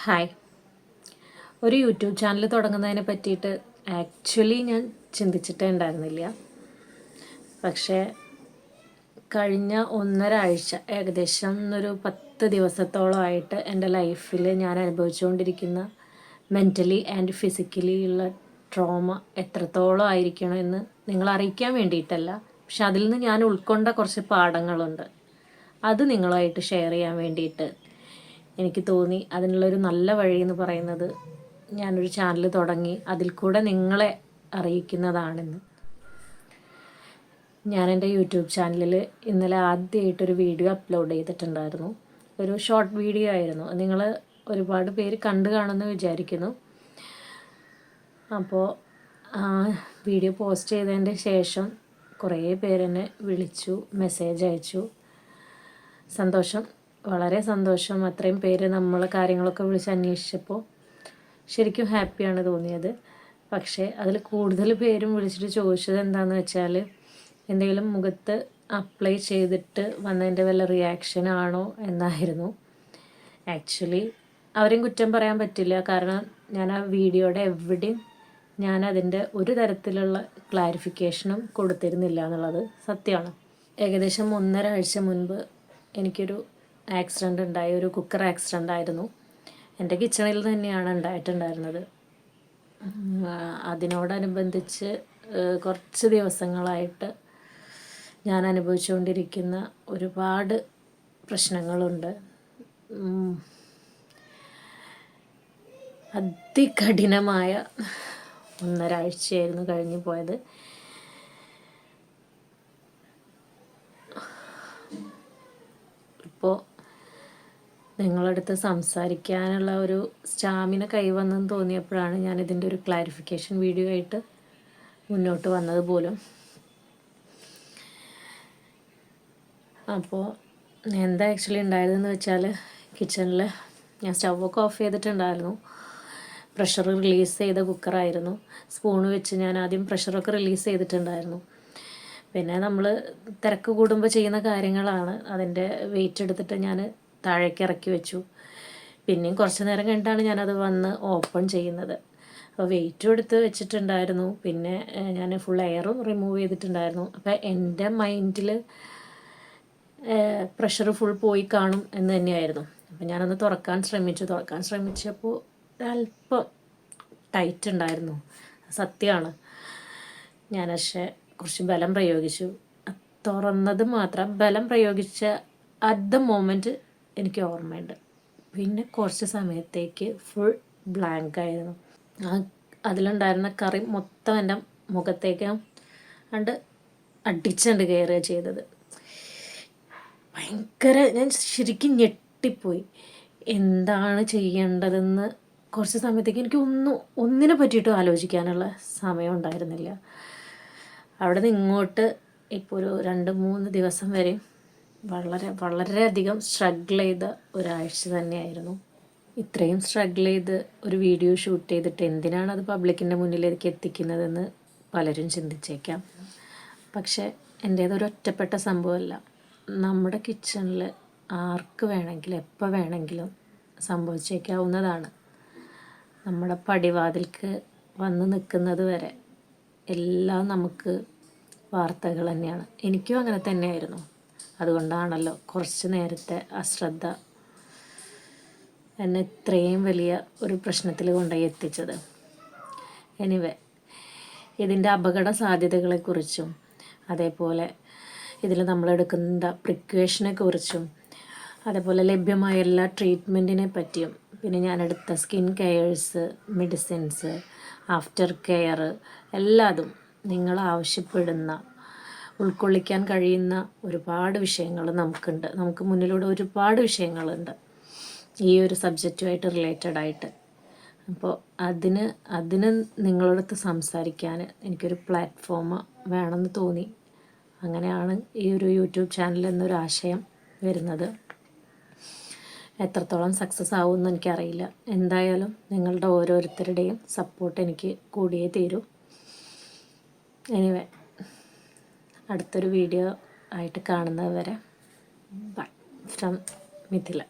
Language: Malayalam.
ഹായ്. ഒരു യൂട്യൂബ് ചാനൽ തുടങ്ങുന്നതിനെ പറ്റിയിട്ട് ആക്ച്വലി ഞാൻ ചിന്തിച്ചിട്ടേ ഉണ്ടായിരുന്നില്ല. പക്ഷേ കഴിഞ്ഞ 1.5 ആഴ്ച, ഏകദേശം ഒരു 10 ദിവസത്തോളമായിട്ട് എൻ്റെ ലൈഫിൽ ഞാൻ അനുഭവിച്ചുകൊണ്ടിരിക്കുന്ന മെൻ്റലി ആൻഡ് ഫിസിക്കലി ഉള്ള ട്രോമ എത്രത്തോളം ആയിരിക്കണമെന്ന് നിങ്ങളെ അറിയിക്കാൻ വേണ്ടിയിട്ടല്ല, പക്ഷെ അതിൽ നിന്ന് ഞാൻ ഉൾക്കൊണ്ട കുറച്ച് പാഠങ്ങളുണ്ട്. അത് നിങ്ങളുമായിട്ട് ഷെയർ ചെയ്യാൻ വേണ്ടിയിട്ട് എനിക്ക് തോന്നി അതിനുള്ളൊരു നല്ല വഴി എന്ന് പറയുന്നത് ഞാനൊരു ചാനൽ തുടങ്ങി അതിൽ കൂടെ നിങ്ങളെ അറിയിക്കുന്നതാണെന്ന്. ഞാൻ എൻ്റെ യൂട്യൂബ് ചാനലിൽ ഇന്നലെ ആദ്യമായിട്ടൊരു വീഡിയോ അപ്ലോഡ് ചെയ്തിട്ടുണ്ടായിരുന്നു. ഒരു ഷോർട്ട് വീഡിയോ ആയിരുന്നു. നിങ്ങൾ ഒരുപാട് പേര് കണ്ടു കാണുമെന്ന് വിചാരിക്കുന്നു. അപ്പോൾ വീഡിയോ പോസ്റ്റ് ചെയ്തതിൻ്റെ ശേഷം കുറേ പേരെന്നെ വിളിച്ചു, മെസ്സേജ് അയച്ചു. സന്തോഷം, വളരെ സന്തോഷം. അത്രയും പേര് നമ്മളെ കാര്യങ്ങളൊക്കെ വിളിച്ച് അന്വേഷിച്ചപ്പോൾ ശരിക്കും ഹാപ്പിയാണ് തോന്നിയത്. പക്ഷേ അതിൽ കൂടുതൽ പേരും വിളിച്ചിട്ട് ചോദിച്ചത് എന്താണെന്ന് വെച്ചാൽ, എന്തെങ്കിലും മുഖത്ത് അപ്ലൈ ചെയ്തിട്ട് വന്നതിൻ്റെ വല്ല റിയാക്ഷൻ ആണോ എന്നായിരുന്നു. ആക്ച്വലി അവരെയും കുറ്റം പറയാൻ പറ്റില്ല, കാരണം ഞാൻ ആ വീഡിയോയുടെ എവിടെയും ഞാൻ അതിൻ്റെ ഒരു തരത്തിലുള്ള ക്ലാരിഫിക്കേഷനും കൊടുത്തിരുന്നില്ല എന്നുള്ളത് സത്യമാണ്. ഏകദേശം 1.5 ആഴ്ച മുൻപ് എനിക്കൊരു ആക്സിഡൻ്റ് ഉണ്ടായി. ഒരു കുക്കർ ആക്സിഡൻ്റ് ആയിരുന്നു. എൻ്റെ കിച്ചണിൽ തന്നെയാണ് ഉണ്ടായിട്ടുണ്ടായിരുന്നത്. അതിനോടനുബന്ധിച്ച് കുറച്ച് ദിവസങ്ങളായിട്ട് ഞാൻ അനുഭവിച്ചുകൊണ്ടിരിക്കുന്ന ഒരുപാട് പ്രശ്നങ്ങളുണ്ട്. അതികഠിനമായ 1.5 ആഴ്ചയായിരുന്നു കഴിഞ്ഞു പോയത്. ഇപ്പോൾ നിങ്ങളടുത്ത് സംസാരിക്കാനുള്ള ഒരു സ്റ്റാമിന കൈവന്നെന്ന് തോന്നിയപ്പോഴാണ് ഞാൻ ഇതിൻ്റെ ഒരു ക്ലാരിഫിക്കേഷൻ വീഡിയോ ആയിട്ട് മുന്നോട്ട് വന്നത് പോലും. അപ്പോൾ എന്താ ആക്ച്വലി ഉണ്ടായതെന്ന് വെച്ചാൽ, കിച്ചണിൽ ഞാൻ സ്റ്റൗവൊക്കെ ഓഫ് ചെയ്തിട്ടുണ്ടായിരുന്നു. പ്രഷർ റിലീസ് ചെയ്ത കുക്കറായിരുന്നു. സ്പൂണ് വെച്ച് ഞാൻ ആദ്യം പ്രഷറൊക്കെ റിലീസ് ചെയ്തിട്ടുണ്ടായിരുന്നു. പിന്നെ നമ്മൾ തിരക്ക് കൂടുമ്പോൾ ചെയ്യുന്ന കാര്യങ്ങളാണ്. അതിൻ്റെ വെയിറ്റ് എടുത്തിട്ട് ഞാൻ താഴേക്ക് ഇറക്കി വെച്ചു. പിന്നെയും കുറച്ച് നേരം കഴിഞ്ഞിട്ടാണ് ഞാനത് വന്ന് ഓപ്പൺ ചെയ്യുന്നത്. അപ്പോൾ വെയിറ്റും എടുത്ത് വെച്ചിട്ടുണ്ടായിരുന്നു. പിന്നെ ഞാൻ ഫുൾ എയറും റിമൂവ് ചെയ്തിട്ടുണ്ടായിരുന്നു. അപ്പോൾ എൻ്റെ മൈൻഡിൽ പ്രഷർ ഫുൾ പോയി കാണും എന്ന് തന്നെയായിരുന്നു. അപ്പോൾ ഞാനൊന്ന് തുറക്കാൻ ശ്രമിച്ചപ്പോൾ അല്പം ടൈറ്റ് ഉണ്ടായിരുന്നു, സത്യമാണ്. ഞാൻ പക്ഷേ കുറച്ച് ബലം പ്രയോഗിച്ചു. തുറന്നത് മാത്രം ബലം പ്രയോഗിച്ച അറ്റ് ദ മൊമെൻറ്റ് എനിക്ക് ഓർമ്മയുണ്ട്. പിന്നെ കുറച്ച് സമയത്തേക്ക് ഫുൾ ബ്ലാങ്ക് ആയിരുന്നു. അതിലുണ്ടായിരുന്ന കറി മൊത്തം എൻ്റെ മുഖത്തേക്ക് അടിച്ചുകൊണ്ട് കയറുക ചെയ്തത്. ഭയങ്കര, ഞാൻ ശരിക്കും ഞെട്ടിപ്പോയി. എന്താണ് ചെയ്യേണ്ടതെന്ന് കുറച്ച് സമയത്തേക്ക് എനിക്ക് ഒന്നിനെ പറ്റിയിട്ടും ആലോചിക്കാനുള്ള സമയം ഉണ്ടായിരുന്നില്ല. അവിടെ നിന്ന് ഇങ്ങോട്ട് ഇപ്പോൾ ഒരു 2-3 ദിവസം വരെ വളരെയധികം സ്ട്രഗിൾ ചെയ്ത ഒരാഴ്ച തന്നെയായിരുന്നു. ഇത്രയും സ്ട്രഗിൾ ചെയ്ത് ഒരു വീഡിയോ ഷൂട്ട് ചെയ്തിട്ട് എന്തിനാണ് അത് പബ്ലിക്കിൻ്റെ മുന്നിലേക്ക് എത്തിക്കുന്നതെന്ന് പലരും ചിന്തിച്ചേക്കാം. പക്ഷേ എൻ്റേതൊരു ഒറ്റപ്പെട്ട സംഭവമല്ല. നമ്മുടെ കിച്ചണിൽ ആർക്ക് വേണമെങ്കിലും എപ്പോൾ വേണമെങ്കിലും സംഭവിച്ചേക്കാവുന്നതാണ്. നമ്മുടെ പടിവാതിൽക്ക് വന്ന് നിൽക്കുന്നത് വരെ എല്ലാം നമുക്ക് വാർത്തകൾ തന്നെയാണ്. എനിക്കും അങ്ങനെ തന്നെയായിരുന്നു. അതുകൊണ്ടാണല്ലോ കുറച്ച് നേരത്തെ അശ്രദ്ധ എന്നെ ഇത്രയും വലിയ ഒരു പ്രശ്നത്തിൽ കൊണ്ടുപോയി എത്തിച്ചത്. എനിവേ, ഇതിൻ്റെ അപകട സാധ്യതകളെക്കുറിച്ചും അതേപോലെ ഇതിൽ നമ്മളെടുക്കുന്ന പ്രിക്വേഷനെ കുറിച്ചും അതേപോലെ ലഭ്യമായ എല്ലാ ട്രീറ്റ്മെൻറ്റിനെ പറ്റിയും, പിന്നെ ഞാനെടുത്ത skin cares, medicines, after care, എല്ലാതും നിങ്ങൾ ആവശ്യപ്പെടുന്ന ഉൾക്കൊള്ളിക്കാൻ കഴിയുന്ന ഒരുപാട് വിഷയങ്ങൾ നമുക്കുണ്ട്. നമുക്ക് മുന്നിലൂടെ ഒരുപാട് വിഷയങ്ങളുണ്ട് ഈ ഒരു സബ്ജക്റ്റുമായിട്ട് റിലേറ്റഡ് ആയിട്ട്. അപ്പോൾ അതിന് നിങ്ങളോടൊത്ത് സംസാരിക്കാൻ എനിക്കൊരു പ്ലാറ്റ്ഫോം വേണമെന്ന് തോന്നി. അങ്ങനെയാണ് ഈ ഒരു യൂട്യൂബ് ചാനൽ എന്നൊരു ആശയം വരുന്നത്. എത്രത്തോളം സക്സസ് ആവുമെന്ന് എനിക്കറിയില്ല. എന്തായാലും നിങ്ങളുടെ ഓരോരുത്തരുടെയും സപ്പോർട്ട് എനിക്ക് കൂടിയേ തീരൂ. എനിവേ, അടുത്തൊരു വീഡിയോ ആയിട്ട് കാണുന്നത് വരെ ബൈ ഫ്രം മിഥില.